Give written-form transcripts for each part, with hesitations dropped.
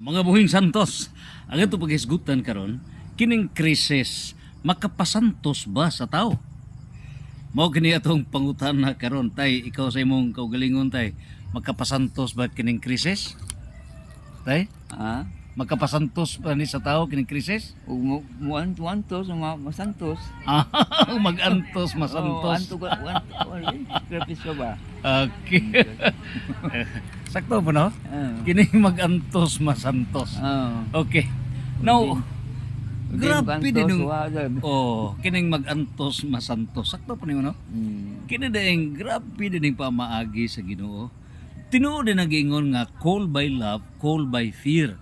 Mga buhing santos, ang ito paghisgutan karon, kining krisis makapasantos ba sa tao? Mao kini atong pangutana karon tay, ikaw sa imong kaugalingon tay, makapasantos ba kining krisis? Tay, Ah, makapasantos ba ni sa tao kining krisis? ug muantos mga masantos. Ah, magantos Oh, masantos. anto ka purpose ka ba? Okay. Sakto po no? Kining magantos masantos. Okay. Now, grabe din yung kining magantos masantos. Sakto po niyo no? Kini daing grabe din yung pamaagi sa Ginoo. Tinuod din nagingon nga call by love, call by fear.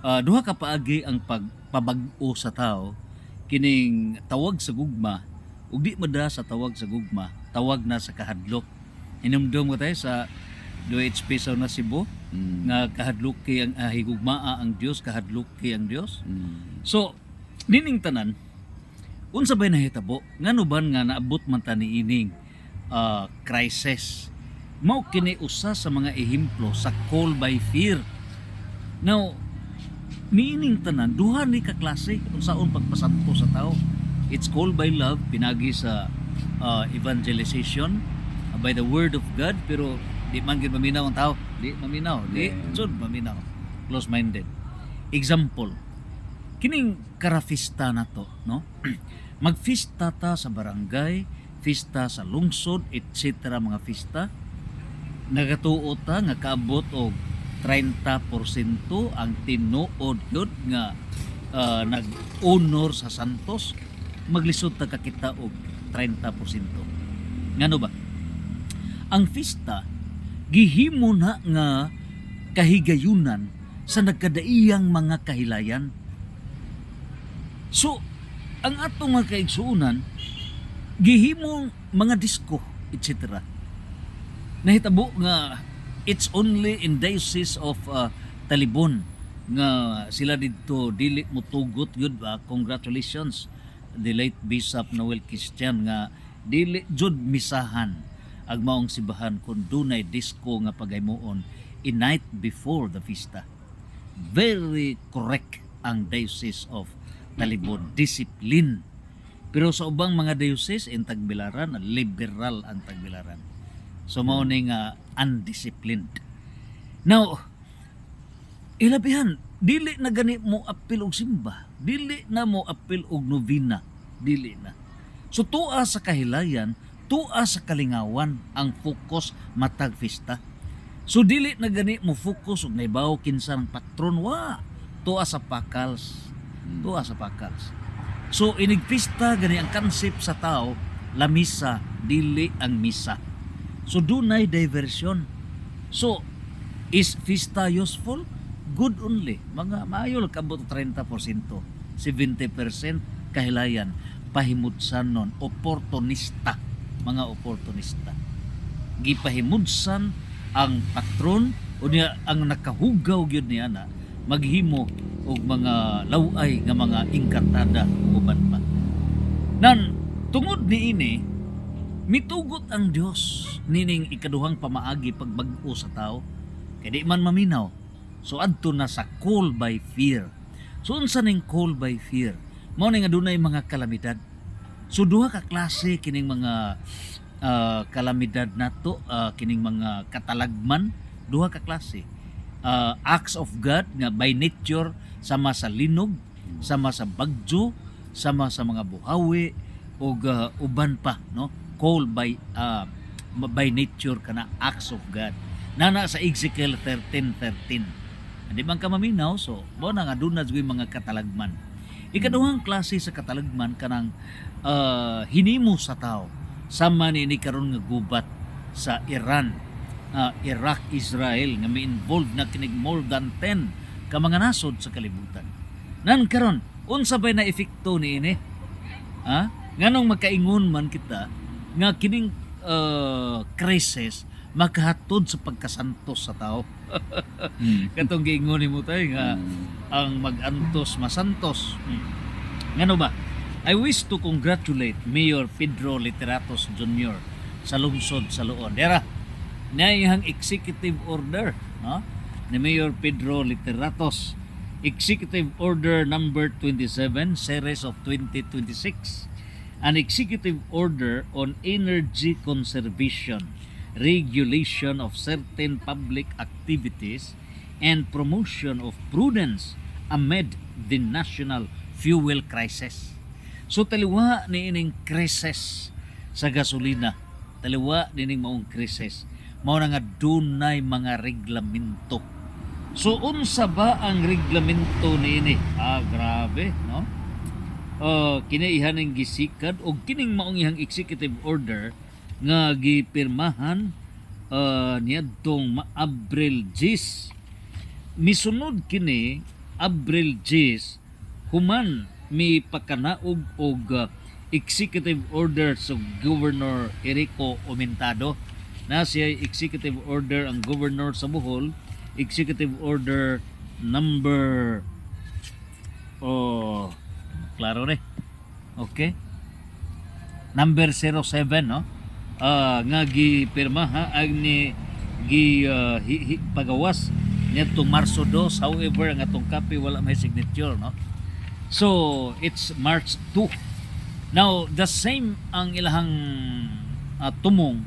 Duha ka paagi ang pagpabag-o sa tao kining tawag sa gugma ug di mada sa tawag sa gugma, tawag na sa kahadlok. Inumdum ko tayo sa 2 HP sa na Cebu nga kahadlok kay ang higugmaa ang Dios, kahadlok kay ang Dios. So, nining tanan, unsa bay nahitabo? Ngano ban nga naabot man ta niining crisis? Mao kini usa sa mga ehemplo sa call by fear. Now, niining tanan duha ni ka klase unsaon pagpasanto sa tao. It's called by love, pinagi sa evangelization by the word of God, pero di man gid maminaw ang tao, di maminaw, di sud maminaw, close minded. Example, kining karafista nato, no? Magfista ta sa barangay, fista sa lungsod, etc. mga fista. Nagatuo ta nga kaabot og 30% ang tinuod yun nga nag-honor sa santos, maglisod ta kakita og 30%. Ngano ba? Ang fista gihimo na nga kahigayunan sa nagkadaiyang mga kahilayan. So, ang atong mga kaigsuunan gihimo mga disco, etc. Nahitabo nga it's only in diocese of Talibon nga sila didto dili mo tugot yun ba. Congratulations the late Bishop Noel Christian nga dili jud misahan ang maong sibahan kung dunay disco nga pagaymoon in night before the fiesta. Very correct ang diocese of Talibon, discipline. Pero sa ubang mga diocese in Tagbilaran, liberal ang Tagbilaran. So mao ni nga undisciplined. Now, ilabihan, dili na gani mo apil og simba, dili na mo apil og novena, dili na. So tuwa sa kahilayan, tuwa sa kalingawan ang focus matag fiesta. So dili na gani mo focus og naibaw kinsa ang patron, wa tuwa sa pakals, tuwa sa pakals. So inig fiesta gani ang concept sa tao, la misa dili ang misa. So dunay diversion. So is fiesta useful? Good only. Mga maayo lang kabot 30%, 70% kahilayan, pahimudsan non, oportunista, mga oportunista. Gipahimudsan ang patron o niya ang nakahugaw gyud niya na maghimo og mga laway nga mga engkantada uban pa. Nan tungod niini mitugot ang Dios nining ikaduhang pamaagi pagbag-o sa tao kay di man maminaw. So adto na sa call by fear. So unsa ning call by fear? Mao ni nga dunay mga kalamidad. So duha ka klase kining mga kalamidad nato, kining mga katalagman, duha ka klase. Acts of God nga by nature sama sa linog, sama sa bagyo, sama sa mga buhawi ug uban pa, no? Call by nature kana acts of God. Nana sa Ezekiel 13:13. Hindi man ka maminaw, so mo na nga doon na mga katalagman. Ikaduhang klase sa katalagman kanang hinimo sa tao. Sama ni karon nga gubat sa Iran, Iraq, Israel nga mi-involved na kinig more than 10 ka mga nasod sa kalibutan. Nan karon unsa bay na epekto niini? Nganong makaingon man kita nga kining crisis makahatod sa pagkasantos sa tao. Katong giingon mo tayo nga ang magantos masantos. Ngano ba? I wish to congratulate Mayor Pedro Literatos Jr. sa lungsod sa Luon. Dera, na iyang executive order, no? ni Mayor Pedro Literatos. Executive Order number 27 series of 2026, an executive order on energy conservation, regulation of certain public activities, and promotion of prudence amid the national fuel crisis. So taliwa ni ining krisis sa gasolina, taliwa ni ining maong krisis, mao na nga dunay mga reglamento. So unsa ba ang reglamento niini? Grabe, no? Kini ihaning gisikad o kining maong ihang executive order nga gipirmahan niadtong Abril 10. Misunod kini Abril 10 human mi pakanaog og executive order sa Governor Erico Omentado. Na siya executive order ang governor sa Bohol, executive order number klaro ni. Okay? Number 07, no? Nga gipirmaha ang ni pagawas nitong Marso 2. However, ang atong copy wala may signature, no? So, it's March 2. Now, the same ang ilahang tumong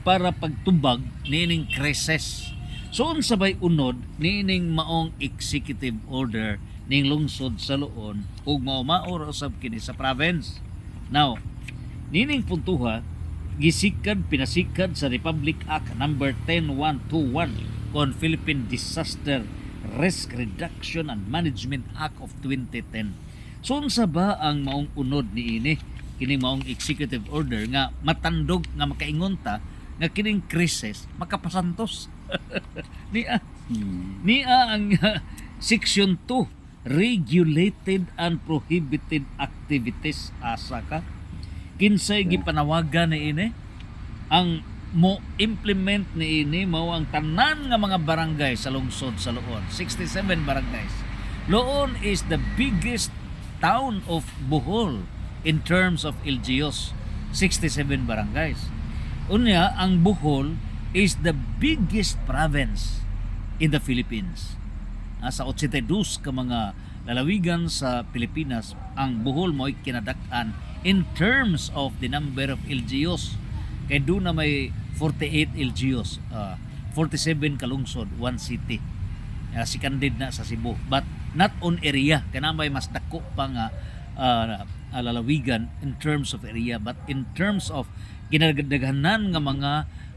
para pagtubag niining krisis. So, unsa bay unod niining maong executive order ning lungsod sa Luon ug mao usab kini sa province. Now, nining puntuha pinasikad sa Republic Act number 10121 kon Philippine Disaster Risk Reduction and Management Act of 2010. So unsa ba ang maong unod niini kining maong executive order nga matandog nga makaingon ta nga kining krisis makapasantos? Niya ang section 2, regulated and prohibited activities, asa ka kinsay gipanawagan ni ini ang mo implement ni ini mao ang tanan nga mga barangay sa lungsod sa Luon. 67 barangays. Luon is the biggest town of Bohol in terms of LGUs. 67 barangays. Unya ang Bohol is the biggest province in the Philippines. Sa 82 ka mga lalawigan sa Pilipinas, ang Bohol mo'y kinadak-an in terms of the number of LGUs. Kaya doon na may 48 LGUs, 47 kalungsod, 1 city. Sikandid na sa Cebu. But not on area. Kaya na may mas dako pa nga lalawigan in terms of area. But in terms of ginagdaghanan nga mga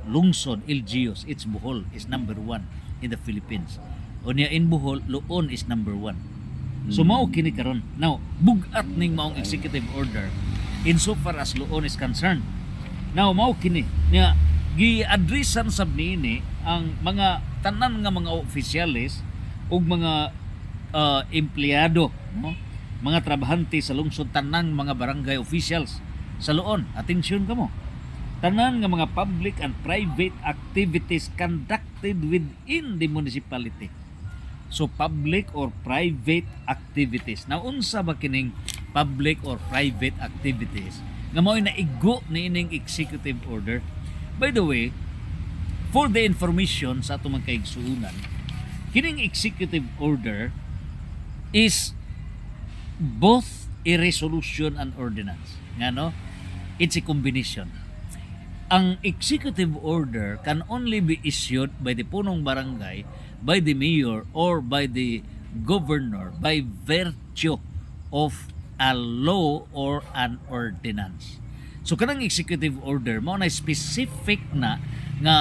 lungsod, LGUs, it's Bohol is number 1 in the Philippines. Unya in Bohol, Luon is number 1. So mao kini karon. Now, bugat ning maong executive order insofar as Luon is concerned. Now, mao kini nga gi-addressan sab niini ang mga tanan nga mga opisyalis ug mga empleyado, no? Mga trabahante sa lungsod, tanang mga barangay officials sa Luon. Atensyon kamo. Tanan nga mga public and private activities conducted within the municipality. So public or private activities. Now unsa ba kining public or private activities nga mao'y naigo ni ining executive order? By the way, for the information sa atong mga kaigsuunan, kining executive order is both a resolution and ordinance. Ngano? It's a combination. Ang executive order can only be issued by the punong barangay, by the mayor, or by the governor by virtue of a law or an ordinance. So kanang executive order mao na specific na nga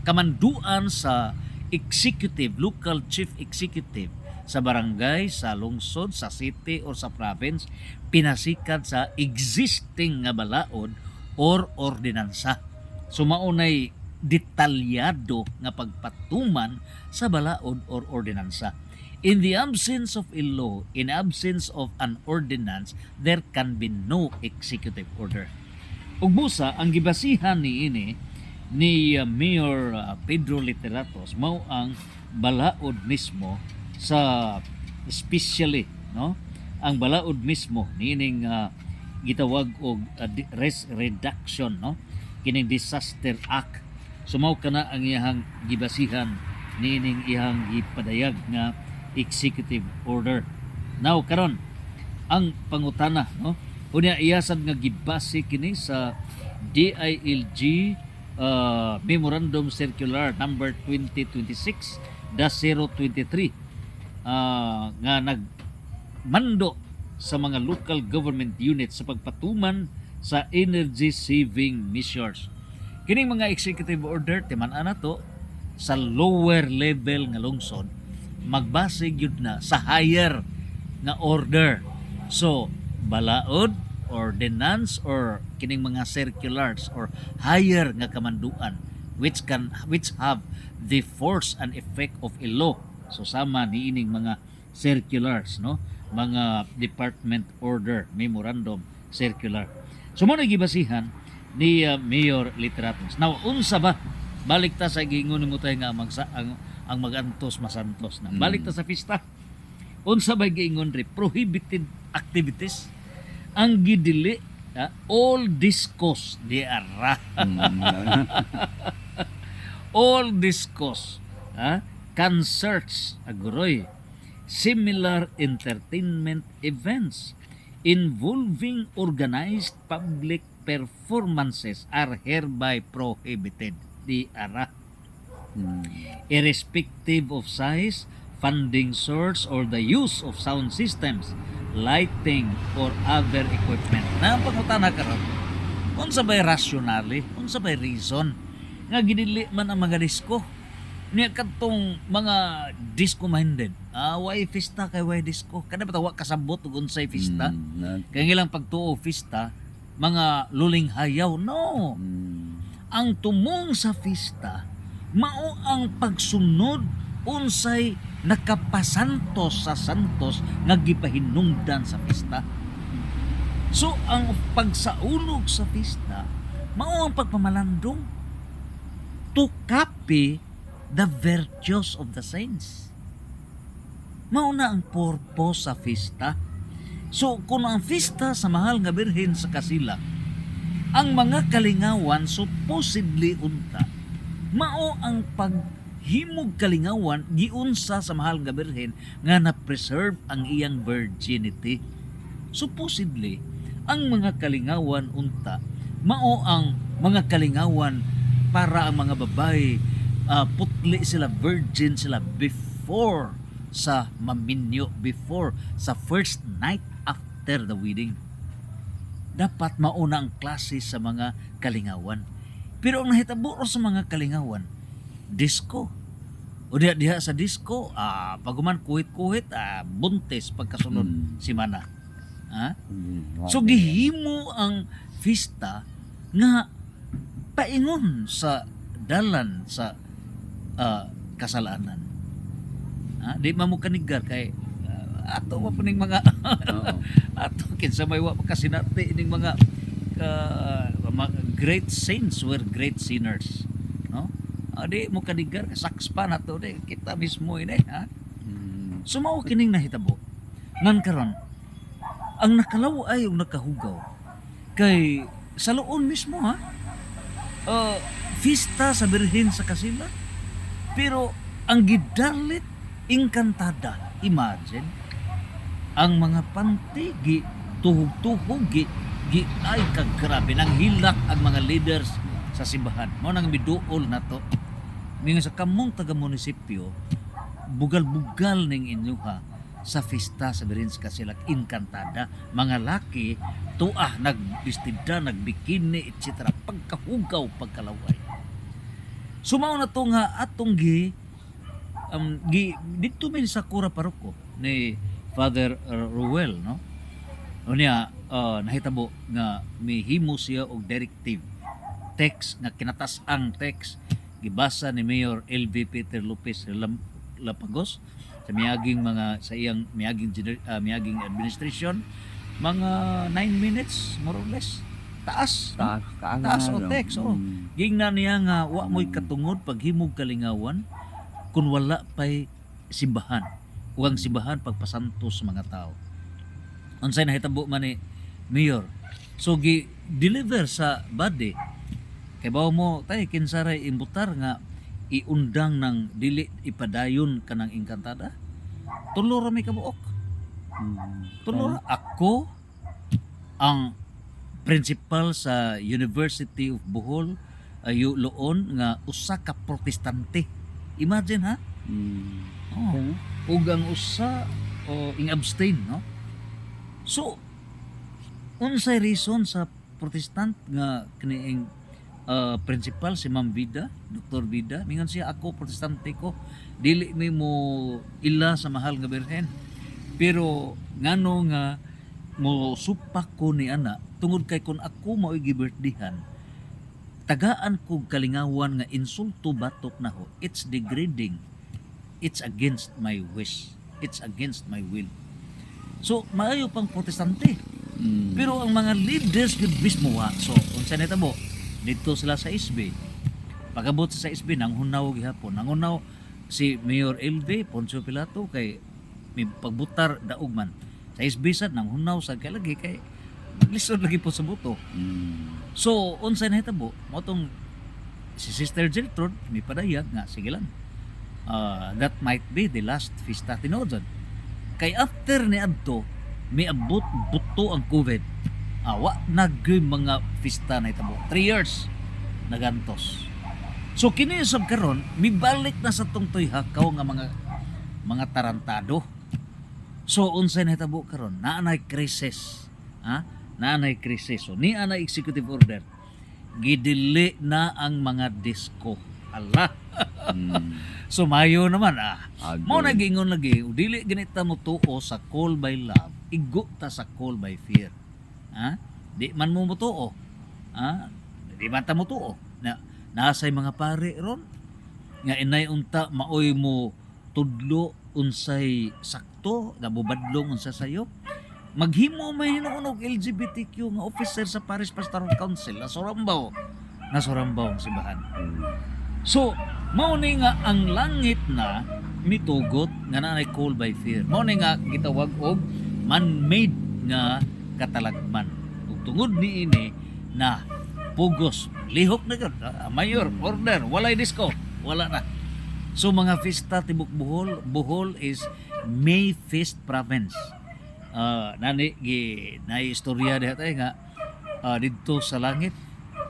kamanduan sa executive, local chief executive sa barangay, sa lungsod, sa city or sa province, pinasikat sa existing nga balaod or ordinansa. So maunay detalyado nga pagpatuman sa balaod or ordinansa. In the absence of a law, in absence of an ordinance, there can be no executive order. Ug busa ang gibasihan ni Mayor Pedro Literatos mao ang balaod mismo sa especially, no? Ang balaod mismo nining gitawag og risk reduction, no? Kining Disaster Act. Sumaw kana ang iyang gibasihan niining iyang ipadayag nga executive order. Now karon ang pangutana, no? Unya iyasad nga gibase kini sa DILG Memorandum Circular number 2026-023 nga nagmando sa mga local government units sa pagpatuman sa energy saving measures. Kining mga executive order timan-an nato sa lower level nga lungsod magbase gyud na sa higher nga order. So balaod, ordinance, or kining mga circulars or higher nga kamanduan which have the force and effect of a law. So sama niining mga circulars, no, mga department order, memorandum, circular. So mo gibasihan ni Mayor Literatos. Now unsa ba balik ta sa gingon mo tayo nga ang magantos masantos na balik ta sa pista. Unsa ba giingon ri prohibited activities ang gidili, all discos di ara. All discos, concerts, agroy, similar entertainment events involving organized public performances are hereby prohibited di ara. Irrespective of size, funding source, or the use of sound systems, lighting, or other equipment. Na ang pangutana karon, unsa bay rationale, unsa bay reason nga gidili man ang mga disco niya kadtong mga disco minded. Why festa kay why disco? Kada bitaw wa kasabot ug unsay festa. Kay ilang pagtuo festa mga luling hayaw. No. Ang tumong sa festa mao ang pagsunod unsay nakapasantos sa santos nga gipahinungdan sa pista. So ang pagsaulog sa pista mao ang pagpamalandong to copy the virtues of the saints. Mao na ang purpose sa pista. So kung ang pista sa mahal nga birhen sa Kasilak, ang mga kalingawan supposedly unta mao ang paghimog kalingawan giunsa sa mahal nga birhen nga na-preserve ang iyang virginity. Supposedly, ang mga kalingawan unta mao ang mga kalingawan para ang mga babae putli sila, virgin sila before sa maminyo, before sa first night after the wedding. Dapat mauna ang klase sa mga kalingawan. Pero ang nahitabo sa mga kalingawan, disco. O diha sa disco, paguman kuhit-kuhit, buntis pagkasunod simana. So gihimo ang festa nga paingon sa dalan sa kasalanan. Di mamukanigar kay ato pa ning mga ato kinsa may wa makasinati ning mga great saints were great sinners, no? Di mo kanigar saks pa nato di kita mismo ini Sumao kining nahitabo ngan karon ang nakalaw ay yung nakahugaw kay sa luon mismo fiesta sa Birhen sa Kasilak, pero ang gidalit Encantada. Imagine ang mga panty tuhog-tuhog ay kagrabe nang hilak ang mga leaders sa simbahan. Mao nang miduol na to. Mingon sa kamong taga munisipyo, bugal-bugal ning inyuha sa fiesta sa Birhen sa Kasilak Encantada. Mga laki nagbistida, nagbikini, etc. Pagkahugaw, pagkalaway. Sumao na to nga atong dito may Sakura Paroko ni Father Ruel, no? Unya nahitabo nga mihimo siya og directive text nga kinatas-ang text gibasa ni Mayor LV Peter Lopez Lapagos sa iyang miaging administration, mga 9 minutes more or less. Taas o text. Gingna niya nga wa mo'y katungod paghimog kalingawan kung wala pa'y simbahan. Uwang simbahan pagpasantos sa mga tao. Unsay nahitabo man ni Mayor. So gi-deliver sa body. Kay bawo mo tay kinsaray imbutar nga iundang ng dili ipadayon kanang engkantada. Tulo ra may kabuok. Tulo ra. Ako ang principal sa University of Bohol ayo loon nga usa ka protestante. Imagine ha? Oh. Ug ang usa ing-abstain, no? So, unsay reason sa protestant nga kaniing principal si Ma'am Vida, Dr. Vida, mingon siya ako protestante ko, dili mi mo ila sa mahal nga birhen. Pero ngano nga mo supak ko ni ana tungod kay kun ako mao gi-birthdayan, tagaan ko kalingawan nga insulto batok na ho. It's degrading. It's against my wish. It's against my will. So, maayo pang protestante. Pero ang mga leaders gud mismo wa. So, unsa nitabo? Dito sila sa SB. Pagabot sa SB nanghunaw gihapon. Nanghunaw si Mayor LV Poncio Pilato kay may pagbutar daog man. Sa SB sad nanghunaw sa kalagi kay lisod lagi po sa buto. So, unsa nahitabo? Mo tong si Sister Gertrude may padayag nga sige lang. That might be the last Fiesta Tinodon. Kay after ni adto miabot buto ang COVID. Wa nagay mga fiesta na itabo. 3 years nagantos. So kini sab karon mibalik na sa tong tuyhakaw nga mga tarantado. So unsay nahitabo karon? Naanay krisis. Naanay krisis. So ni ana executive order. Gidili na ang mga disco. Allah. So mayo naman Mao nagingon lagi, dili ginita mo tuo sa call by love, igo ta sa call by fear. Di man mo mutuo. Di man ta mutuo. Nasay mga pare ron nga inay unta maoy mo tudlo unsay sakto, nabubadlong unsa sayo. Maghimo may hinuunog LGBTQ nga officer sa Parish Pastoral Council na Sorambaw ang simbahan. So, mao ni nga ang langit na mitugot nga naay call by fear. Mao ni nga gitawag og man-made nga katalagman. Ug tungod niini na pugos lihok na gud mayor order walay disco, wala na. So mga fiesta tibok Bohol is May Feast Province. Nani na istorya diha tay nga didto sa langit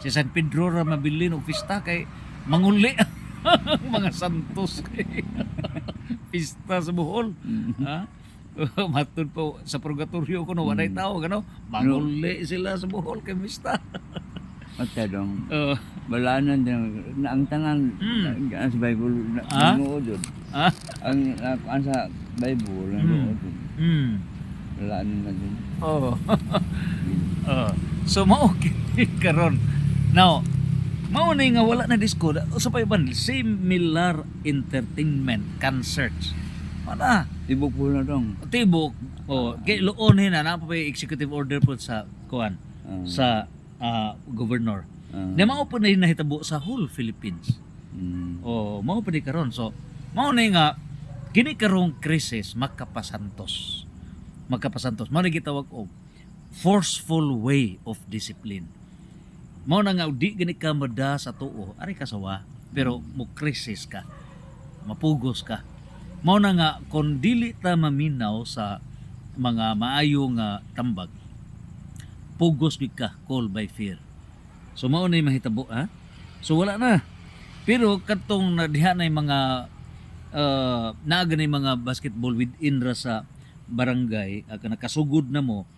si San Pedro ra mabilin og fiesta kay manguli mga santos pista sa Bohol. Matod po sa purgatorio ko no walay tao gano manguli sila sa Bohol kay pista. Matadong balanan din ang tanan sa Bible nuod. Ang sa Bible nuod. Balanan na din. So mao karon. Now mao ni nga wala na disco sa paiban similar entertainment concerts. Wala. Tibok po na dong. Tibok. Kay luon na pa executive order po sa kuan sa governor. Na mao pa na nahitabo sa whole Philippines. Mao pa di karon. So mao ni nga kini karong krisis makapasantos. Mao ni gitawag og forceful way of discipline. Mao na nga di gani ka mada sa tuo, ari ka sawa, pero mo krisis ka, mapugos ka. Mao na nga kon dili ta maminaw sa mga maayo nga tambag, pugos gid ka, call by fear. So mao na mahitabo So wala na. Pero katong nadiha na mga naaga na mga basketball within ra sa barangay, nakasugod na mo,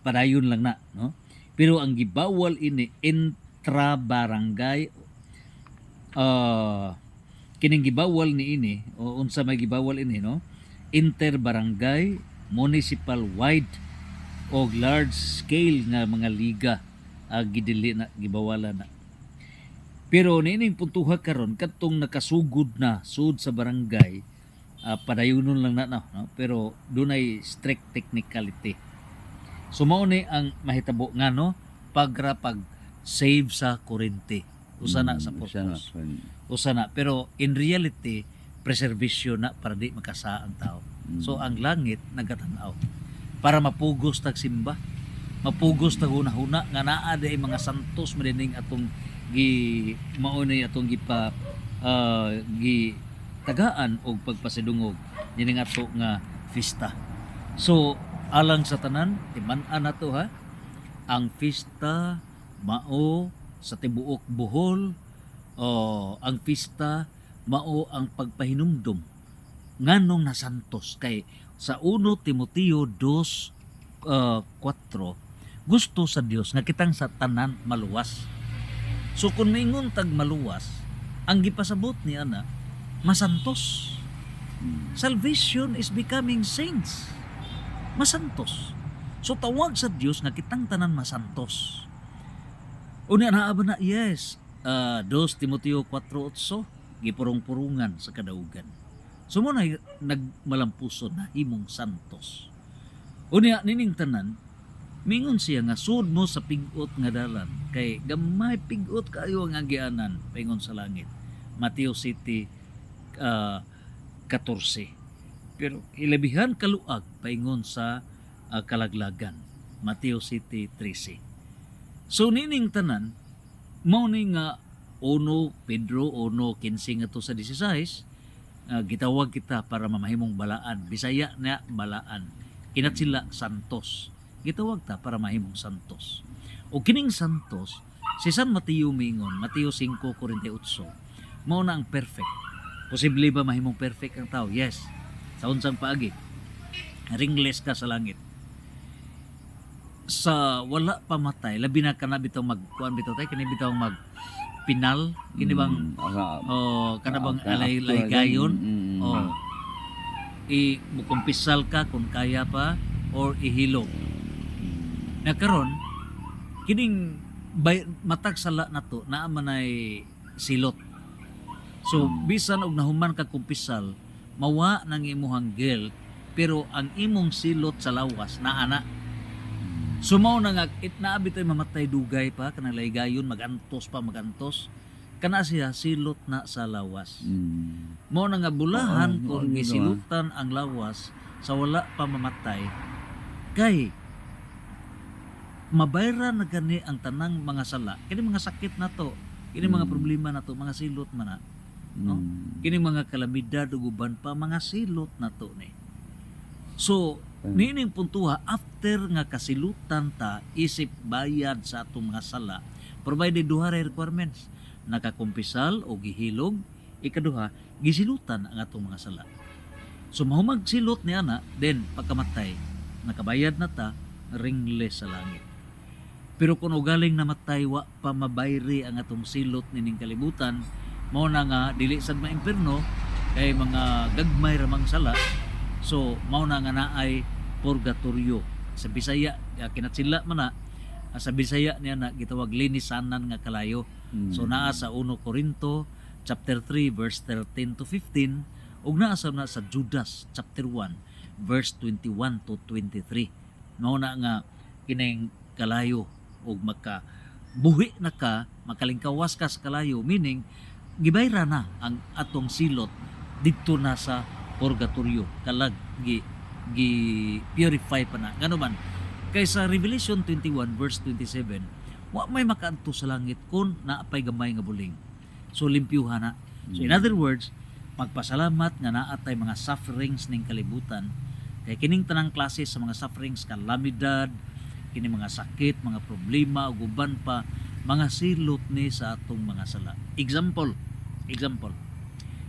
padayon lang na, no? Pero ang gibawal ini intra-barangay kining gibawal ni ini o unsa may gibawal ini no inter-barangay municipal wide o large scale nga mga liga gidili na gibawalan na. Pero nining puntuha karon katong nakasugod na sud sa barangay padayonon lang na no? Pero dunay strict technicality. So mao ni ang mahitabo nga no pag save sa kuryente. Usa na sa purpose. Usa na pero in reality preservation na para di makasa ang tao. So ang langit nagatanaw para mapugos tag simba. Mapugos tag hunahuna nga naa day mga santos madining atong gi mao ni atong gi tagaan og pagpasidungog nining ato nga fiesta. So alang sa tanan timan-an nato ha, ang fiesta mao sa tibuok Bohol, ang fiesta mao ang pagpahinumdom nganong nasantos kay sa 1 Timoteo 2:4 gusto sa Dios nga kitang sa tanan maluwas. So kung maingon tag maluwas, ang gipasabot ni ana masantos. Salvation is becoming saints. Masantos. So tawag sa Dios nga kitang tanan masantos. Unya naa ba na? Yes. 2 Timoteo 4:8 gipurong-purungan sa kadaugan. So mo na nagmalampuson na himong santos. Unya nining tanan mingon siya nga sud mo sa pig-ot nga dalan kay gamay pig-ot kayo ang agianan paingon sa langit. Mateo City 14. Pero ilabihan kaluag paingon sa kalaglagan. Mateo City 13. So nining tanan mao ni nga 1 Pedro 1:15 ngadto sa 16 gitawag kita para mamahimong balaan. Bisaya na balaan. Kinat sila santos. Gitawag ta para mahimong santos. O kining santos si San Mateo mingon, Mateo 5:48. Mao na ang perfect. Posible ba mahimong perfect ang tao? Yes. Sa unsang paagi. Ringless ka sa langit. Sa wala pa matay, labi na kana bitaw magkuan bitaw tay kini bitaw mag pinal kini bang kana bang alay gayon mukumpisal ka kung kaya pa or ihilog na karon kining matag sala nato naa man ay silot. So bisan og nahuman ka kumpisal mawa nang imuhang guilt pero ang imong silot sa lawas naa na. Sumaw na nga itnaabi tayo mamatay dugay pa kanang laygayon magantos kana siya silot na sa lawas. Mao na nga bulahan kung gisilutan ang lawas sa wala pa mamatay kay mabayra na gani ang tanang mga sala kini mga sakit nato kini mga problema nato mga silot man na no kini mga kalamidad ug uban pa mga silot nato ni. So nining puntuha after nga kasilutan ta isip bayad sa atong mga sala provided duha requirements nakakumpisal o gihilog ikaduha gisilutan ang atong mga sala. So mahumag silot ni ana then pagkamatay nakabayad na ta ringless sa langit. Pero kung ugaling namatay wa pa mabayri ang atong silot nining kalibutan mao na nga dili sad maimperno kay mga gagmay ramang sala. So mao na nga naay purgatorio sa Bisaya kinat sila man na sa Bisaya niya na gitawag linisanan nga kalayo. So naa sa 1 Corinto chapter 3 verse 13 to 15 ug naa sa Judas chapter 1 verse 21 to 23. Mao na nga kining kalayo ug buhi na ka makalingkawas ka sa kalayo meaning gibayra na ang atong silot didto na sa purgatorio kalag gi purify pa na ngano man kay sa Revelation 21 verse 27 wa may makaadto sa langit kun naapay gamay nga buling so limpyuhan na. So in other words magpasalamat nga naatay mga sufferings ning kalibutan kay kining tanang klase sa mga sufferings kalamidad kini mga sakit mga problema ug uban pa mga silot ni sa atong mga sala. Example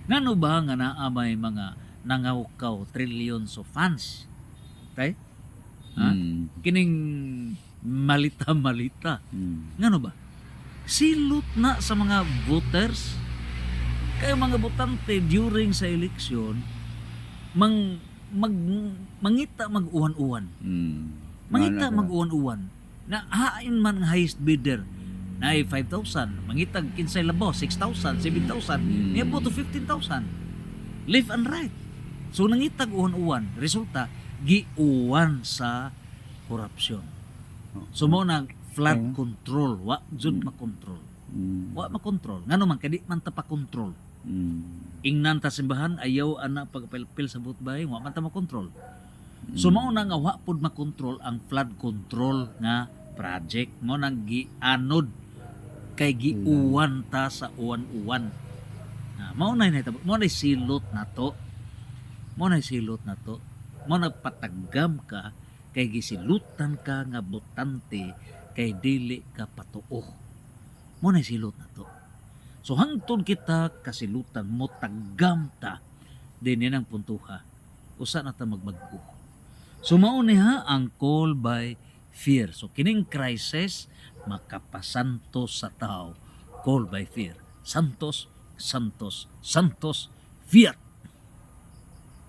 ngano ba nga naa may mga nangawkaw trillions of funds. Okay? Kining malita. Ngano ba? Silot na sa mga voters. Kaya mga botante during sa eleksyon mangita mag-uwan-uwan. Mangita mag-uwan-uwan. Na hain man ang highest bidder na 5,000, mangitag kinsay labaw 6,000, 7,000, niabot to 15,000. Left and right. So nangitag uwan-uwan, resulta giuwan sa korupsyon. So mo nang flood control, wa jud makontrol. Wa makontrol. Ngano man kadi man ta pa control. Ingnan ta simbahan ayaw ana pagpilpil sa butbay, wa man ta makontrol. So mao na nga wa pud makontrol ang flood control nga project. Mo nang gianod kay giuwan ta sa uwan-uwan. Mao na nahitabo, mao na silot nato. Mao na silot nato. Mao nagpatagam ka kay gisilutan ka nga botante kay dili ka patuo. Mao na silot nato. So hangtod kita kasilutan mo taggam ta dinhi nang puntuha. Usa na ta magbag-o. So mao ni ha ang call by fear. So kining crisis makapasantos sa tao. Call by fear. Santos, santos, santos, fiat.